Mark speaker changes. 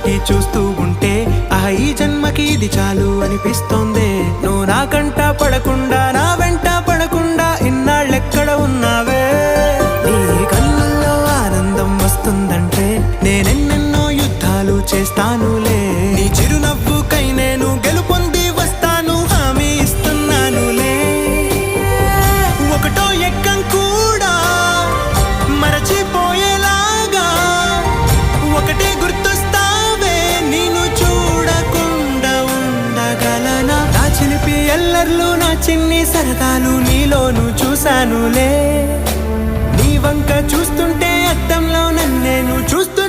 Speaker 1: పెట్టి చూస్తూ ఉంటే ఈ జన్మకి ఇది చాలు అనిపిస్తోంది. నువ్వు నా కంట పడకుండా నా వెంట పడకుండా ఇన్నాళ్ళెక్కడ ఉన్నావే? నీ కళ్ళల్లో ఆనందం వస్తుందంటే నేనెన్నెన్నో యుద్ధాలు చేస్తానులే. నీ చిరునవ్వుకై నేను గెలుపొంది వస్తాను, హామీ ఇస్తున్నానులే. ఒకటో ఎక్కం కూడా మరచిపోయేలాగా ఒకటే గుర్తొస్తావే, నేను చూడకుండా ఉండగలనా? నా చిలిపి ఎల్లర్లు నా చిన్ని సరదాలు నీలోను చూశానులే. నీ వంక చూస్తుంటే అద్దంలో నన్నేను చూస్తూ